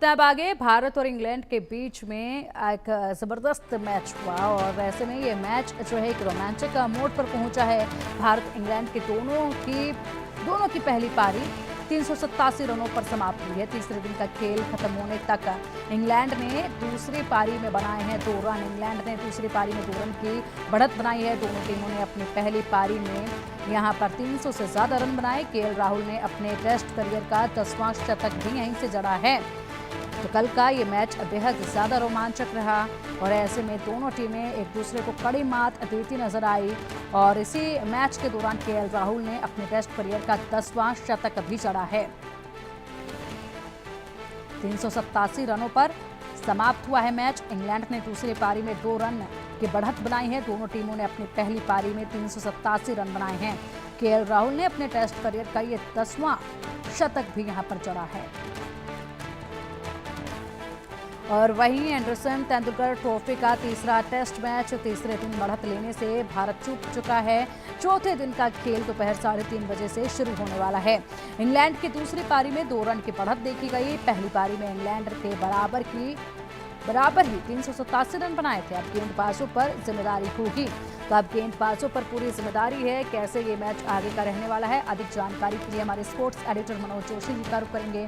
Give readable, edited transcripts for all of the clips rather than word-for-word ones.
तब आगे भारत और इंग्लैंड के बीच में एक जबरदस्त मैच हुआ और ऐसे में ये मैच जो है एक रोमांचक मोड़ पर पहुंचा है। भारत इंग्लैंड के दोनों की पहली पारी 387 रनों पर समाप्त हुई है। तीसरे दिन का खेल खत्म होने तक इंग्लैंड ने दूसरी पारी में बनाए हैं 2 रन। इंग्लैंड ने दूसरी पारी में 2 रन की बढ़त बनाई है। दोनों टीमों ने अपनी पहली पारी में यहां पर 300 से ज्यादा रन बनाए। केएल राहुल ने अपने टेस्ट करियर का 10वां शतक भी यहीं से जड़ा है। तो कल का ये मैच बेहद ज्यादा रोमांचक रहा और ऐसे में दोनों टीमें एक दूसरे को कड़ी मात देती नजर आई और इसी मैच के दौरान केएल राहुल ने अपने टेस्ट करियर का 10वां शतक भी जड़ा है। 387 रनों पर समाप्त हुआ है मैच। इंग्लैंड ने दूसरी पारी में 2 रन की बढ़त बनाई है। दोनों टीमों ने अपनी पहली पारी में 387 रन बनाए हैं। केएल राहुल ने अपने टेस्ट करियर का ये 10वां शतक भी यहां पर जड़ा है। और वहीं एंडरसन तेंदुलकर ट्रॉफी का तीसरा टेस्ट मैच तीसरे दिन बढ़त लेने से भारत चूक चुका है। चौथे दिन का खेल दोपहर 3:30 बजे से शुरू होने वाला है। इंग्लैंड की दूसरी पारी में 2 रन की बढ़त देखी गई। पहली पारी में इंग्लैंड के बराबर ही 387 रन बनाए थे। अब गेंदबाजों पर जिम्मेदारी होगी। तो अब गेंदबाजों पर पूरी जिम्मेदारी है। कैसे ये मैच आगे का रहने वाला है, अधिक जानकारी के लिए हमारे स्पोर्ट्स एडिटर मनोज जोशी जी का रुख करेंगे।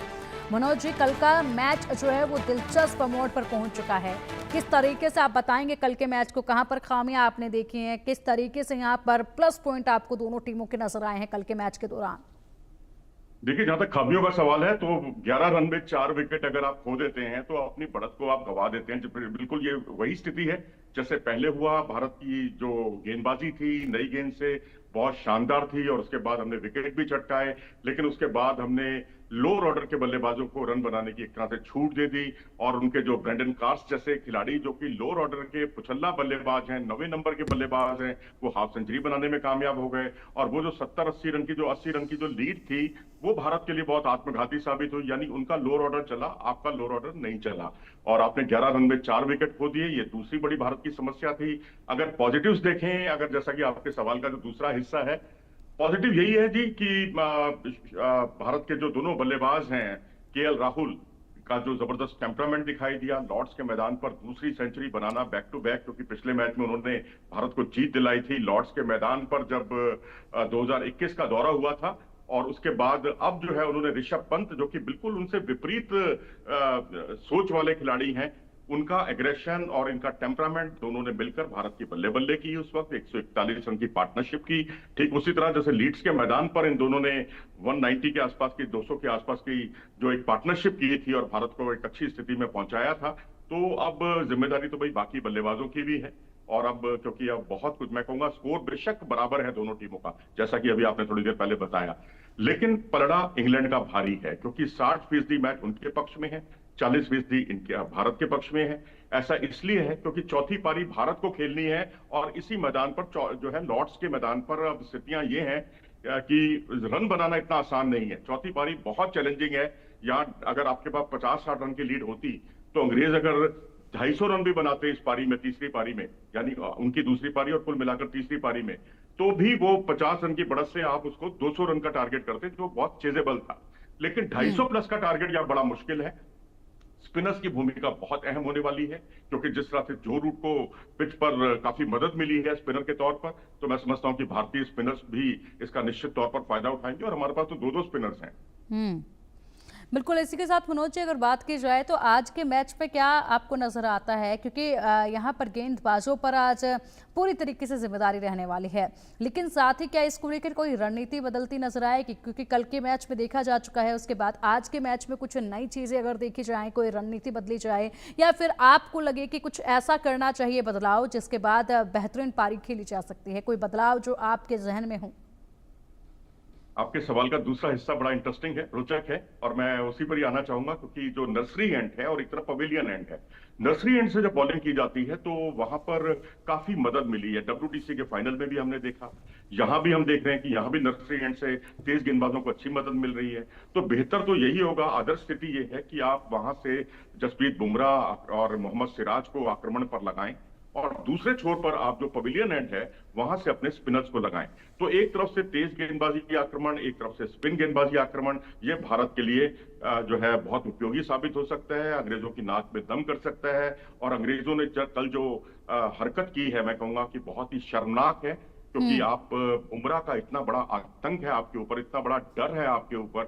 मनोज जी, कल का मैच जो है वो दिलचस्प मोड़ पर पहुंच चुका है। किस तरीके से आप बताएंगे कल के मैच को, कहां पर खामियां आपने देखी हैं, किस तरीके से यहां पर प्लस पॉइंट आपको दोनों टीमों के नजर आए हैं कल के मैच के दौरान? देखिए, जहां तक खामियों का सवाल है तो 11 रन में 4 विकेट अगर आप खो देते हैं तो अपनी बढ़त को आप गंवा देते हैं। बिल्कुल ये वही स्थिति है जैसे पहले हुआ। भारत की जो गेंदबाजी थी नई गेंद से बहुत शानदार थी और उसके बाद हमने विकेट भी चटकाए, लेकिन उसके बाद हमने लोअर ऑर्डर के बल्लेबाजों को रन बनाने की एक तरह से छूट दे दी और उनके जो ब्रेंडन कार्स जैसे खिलाड़ी जो कि लोअर ऑर्डर के पुछल्ला बल्लेबाज हैं, 90 नंबर के बल्लेबाज हैं, वो हाफ सेंचुरी बनाने में कामयाब हो गए। और वो जो 70-80 रन की जो 80 रन की जो लीड थी वो भारत के लिए बहुत आत्मघाती साबित हुई। यानी उनका लोअर ऑर्डर चला, आपका लोअर ऑर्डर नहीं चला और आपने 11 रन में 4 विकेट खो दिए। ये दूसरी बड़ी भारत की समस्या थी। अगर पॉजिटिव्स देखें, अगर जैसा कि आपके सवाल का जो दूसरा हिस्सा है, पॉजिटिव यही है जी कि भारत के जो दोनों बल्लेबाज हैं, केएल राहुल का जो जबरदस्त टेम्परामेंट दिखाई दिया, लॉर्ड्स के मैदान पर दूसरी सेंचुरी बनाना बैक टू बैक, क्योंकि पिछले मैच में उन्होंने भारत को जीत दिलाई थी लॉर्ड्स के मैदान पर जब 2021 का दौरा हुआ था। और उसके बाद अब जो है उन्होंने ऋषभ पंत, जो कि बिल्कुल उनसे विपरीत सोच वाले खिलाड़ी हैं, उनका एग्रेशन और इनका टेम्परामेंट दोनों ने मिलकर भारत की बल्ले बल्ले की उस वक्त 141 रन की पार्टनरशिप की। ठीक उसी तरह जैसे लीड्स के मैदान पर इन दोनों ने 190 के आसपास की, 200 के आसपास की जो एक पार्टनरशिप की थी और भारत को एक अच्छी स्थिति में पहुंचाया था। तो अब जिम्मेदारी तो भाई बाकी बल्लेबाजों की भी है। और अब क्योंकि अब बहुत कुछ, मैं कहूंगा स्कोर बेशक बराबर है दोनों टीमों का, जैसा कि अभी आपने थोड़ी देर पहले बताया, लेकिन पलड़ा इंग्लैंड का भारी है क्योंकि 60% मैच उनके पक्ष में है, 40% इनके भारत के पक्ष में है। ऐसा इसलिए है क्योंकि चौथी पारी भारत को खेलनी है और इसी मैदान पर जो है लॉर्ड्स के मैदान पर अब स्थितियां ये हैं कि रन बनाना इतना आसान नहीं है। चौथी पारी बहुत चैलेंजिंग है। यहाँ अगर आपके पास 50-60 रन की लीड होती तो अंग्रेज अगर 250 रन भी बनाते इस पारी में, तीसरी पारी में, यानी उनकी दूसरी पारी और कुल मिलाकर तीसरी पारी में, तो भी वो 50 रन की बढ़त से आप उसको 200 रन का टारगेट करते जो बहुत चेजेबल था। लेकिन 250 प्लस का टारगेट यह बड़ा मुश्किल है। स्पिनर्स की भूमिका बहुत अहम होने वाली है क्योंकि जिस तरह से जो रूट को पिच पर काफी मदद मिली है स्पिनर के तौर पर, तो मैं समझता हूं कि भारतीय स्पिनर्स भी इसका निश्चित तौर पर फायदा उठाएंगे और हमारे पास तो 2-2 स्पिनर्स हैं। बिल्कुल। इसी के साथ मनोज जी, अगर बात की जाए तो आज के मैच पे क्या आपको नजर आता है, क्योंकि यहाँ पर गेंदबाजों पर आज पूरी तरीके से जिम्मेदारी रहने वाली है, लेकिन साथ ही क्या इसको लेकर कोई रणनीति बदलती नजर आएगी? क्योंकि कल के मैच में देखा जा चुका है, उसके बाद आज के मैच में कुछ नई चीजें अगर देखी जाए, कोई रणनीति बदली जाए, या फिर आपको लगे कि कुछ ऐसा करना चाहिए बदलाव जिसके बाद बेहतरीन पारी खेली जा सकती है, कोई बदलाव जो आपके जहन में हो? आपके सवाल का दूसरा हिस्सा बड़ा इंटरेस्टिंग है, रोचक है, और मैं उसी पर ही आना चाहूंगा क्योंकि जो नर्सरी एंड है और एक तरफ पवेलियन एंड है। नर्सरी एंड से जब बॉलिंग की जाती है तो वहां पर काफी मदद मिली है। WTC के फाइनल में भी हमने देखा, यहां भी हम देख रहे हैं कि यहां भी नर्सरी एंड से तेज गेंदबाजों को अच्छी मदद मिल रही है। तो बेहतर तो यही होगा, आदर्श स्थिति ये है कि आप वहां से जसप्रीत बुमराह और मोहम्मद सिराज को आक्रमण पर लगाएं और दूसरे छोर पर आप जो पवेलियन एंड है वहां से अपने स्पिनर्स को लगाएं। तो एक तरफ से तेज गेंदबाजी आक्रमण, एक तरफ से स्पिन गेंदबाजी आक्रमण, ये भारत के लिए जो है बहुत उपयोगी साबित हो सकता है, अंग्रेजों की नाक में दम कर सकता है। और अंग्रेजों ने कल जो हरकत की है, मैं कहूंगा कि बहुत ही शर्मनाक है, क्योंकि हम्म। आप बुमराह का इतना बड़ा आतंक है आपके ऊपर, इतना बड़ा डर है आपके ऊपर,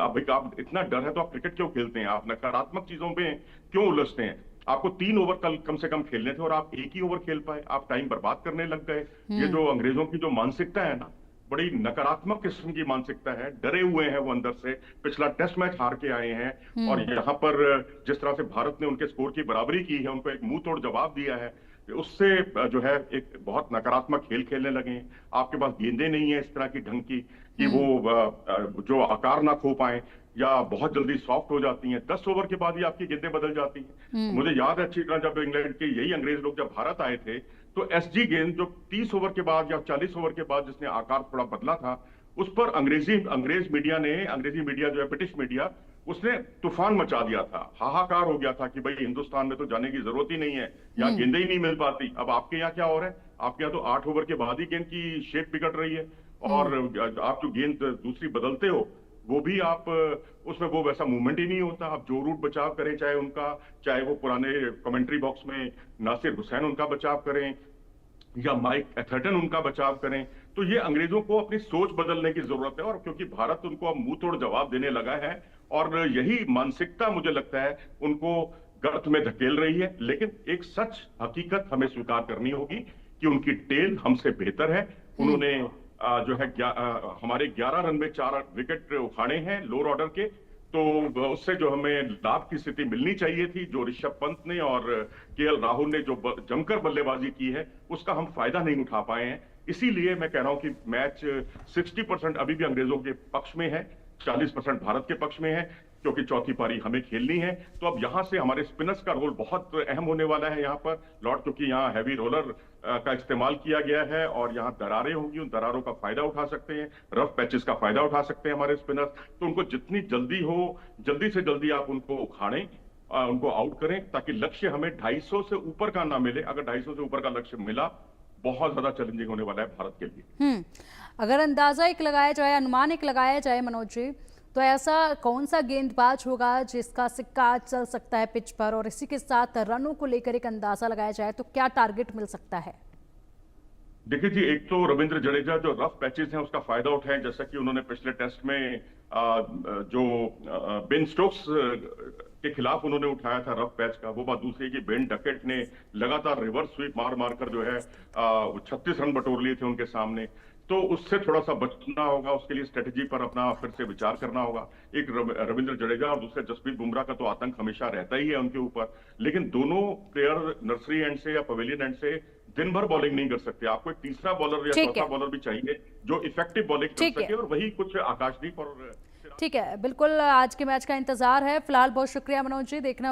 आप इतना डर है तो आप क्रिकेट क्यों खेलते हैं? आप नकारात्मक चीजों में क्यों उलझते हैं? आपको 3 ओवर कल कम से कम खेलने थे और आप एक ही ओवर खेल पाए, आप टाइम बर्बाद करने लग गए। ये हम्म। जो अंग्रेजों की जो मानसिकता है ना, बड़ी नकारात्मक किस्म की मानसिकता है, डरे हुए हैं वो अंदर से, पिछला टेस्ट मैच हार के आए हैं। और हम्म। यहाँ पर जिस तरह से भारत ने उनके स्कोर की बराबरी की है, उनको एक मुंह तोड़ जवाब दिया है, उससे जो है एक बहुत नकारात्मक खेल खेलने लगे हैं। आपके पास गेंदें नहीं है इस तरह की ढंग की कि वो हम्म। जो आकार ना खो पाए, या बहुत जल्दी सॉफ्ट हो जाती हैं। 10 ओवर के बाद ही आपकी गेंदें बदल जाती हैं। हम्म। मुझे याद है अच्छी तरह, जब इंग्लैंड के यही अंग्रेज लोग जब भारत आए थे, तो एसजी गेंद जो 30 ओवर के बाद या 40 ओवर के बाद जिसने आकार थोड़ा बदला था, उस पर अंग्रेजी मीडिया जो है, ब्रिटिश मीडिया, उसने तूफान मचा दिया था। हाहाकार हो गया था कि भाई हिंदुस्तान में तो जाने की जरूरत ही नहीं है, यहाँ हम्म। गेंदें ही नहीं मिल पाती। अब आपके यहाँ क्या हो रहा है? आपके यहाँ तो 8 ओवर के बाद ही गेंद की शेप बिगड़ रही है। हम्म। और आप जो गेंद दूसरी बदलते हो, वो भी आप उसमें वो वैसा मूवमेंट ही नहीं होता। आप जो रूट बचाव करें, चाहे वो पुराने कमेंट्री बॉक्स में नासिर हुसैन उनका बचाव करें या माइक एथर्टन उनका बचाव करें, तो ये अंग्रेजों को अपनी सोच बदलने की जरूरत है। और क्योंकि भारत उनको अब मुंह तोड़ जवाब देने लगा है, और यही मानसिकता मुझे लगता है उनको गर्त में धकेल रही है। लेकिन एक सच हकीकत हमें स्वीकार करनी होगी कि उनकी टेल हमसे बेहतर है। हम्म। उन्होंने जो है हमारे 11 रन में 4 विकेट उखाड़े हैं लोअर ऑर्डर के। तो उससे जो हमें लाभ की स्थिति मिलनी चाहिए थी, जो ऋषभ पंत ने और केएल राहुल ने जो जमकर बल्लेबाजी की है, उसका हम फायदा नहीं उठा पाए हैं। इसीलिए मैं कह रहा हूं कि मैच 60% अभी भी अंग्रेजों के पक्ष में है, 40% भारत के पक्ष में है, क्योंकि चौथी पारी हमें खेलनी है। तो अब यहां से हमारे स्पिनर्स का रोल बहुत अहम होने वाला है यहाँ पर लॉर्ड, क्योंकि यहाँ हैवी रोलर का इस्तेमाल किया गया है और यहाँ दरारें होंगी, उन दरारों का फायदा उठा सकते हैं, रफ पैचेस का फायदा उठा सकते हैं हमारे स्पिनर्स। तो उनको जितनी जल्दी हो, जल्दी से जल्दी आप उनको उखाड़ें, उनको आउट करें, ताकि लक्ष्य हमें 250 से ऊपर का ना मिले। अगर 250 से ऊपर का लक्ष्य मिला, बहुत ज्यादा चैलेंजिंग होने वाला है भारत के लिए। अगर अंदाजा एक लगाया जाए, अनुमान एक लगाया जाए मनोज जी, तो ऐसा कौन सा गेंदबाज होगा जिसका सिक्का चल सकता है पिच पर, और इसी के साथ रनों को लेकर एक अंदाजा लगाया जाए तो क्या टारगेट मिल सकता है? देखिए जी, एक तो रविंद्र जडेजा जो रफ पैचेस हैं उसका फायदा उठाएं, जैसा कि उन्होंने पिछले टेस्ट में जो बेन स्टोक्स के खिलाफ उन्होंने उठाया था रफ पैच का। वो बात दूसरी है कि बेन डकेट ने लगातार रिवर्स स्वीप मार मार कर जो है 36 रन बटोर लिए थे उनके सामने। तो उससे थोड़ा सा बचना होगा, उसके लिए स्ट्रेटेजी पर अपना फिर से विचार करना होगा। एक रविंद्र जडेजा और दूसरे जसप्रीत बुमराह का तो आतंक हमेशा रहता ही है उनके ऊपर, लेकिन दोनों प्लेयर नर्सरी एंड से या पवेलियन एंड से दिन भर बॉलिंग नहीं कर सकते। आपको एक तीसरा बॉलर या ठीक चौथा है। बॉलर भी चाहिए जो इफेक्टिव बॉलिंग कर ठीक है। सके, और वही कुछ आकाशदीप और ठीक है, बिल्कुल आज के मैच का इंतजार है। फिलहाल बहुत शुक्रिया मनोज जी, देखना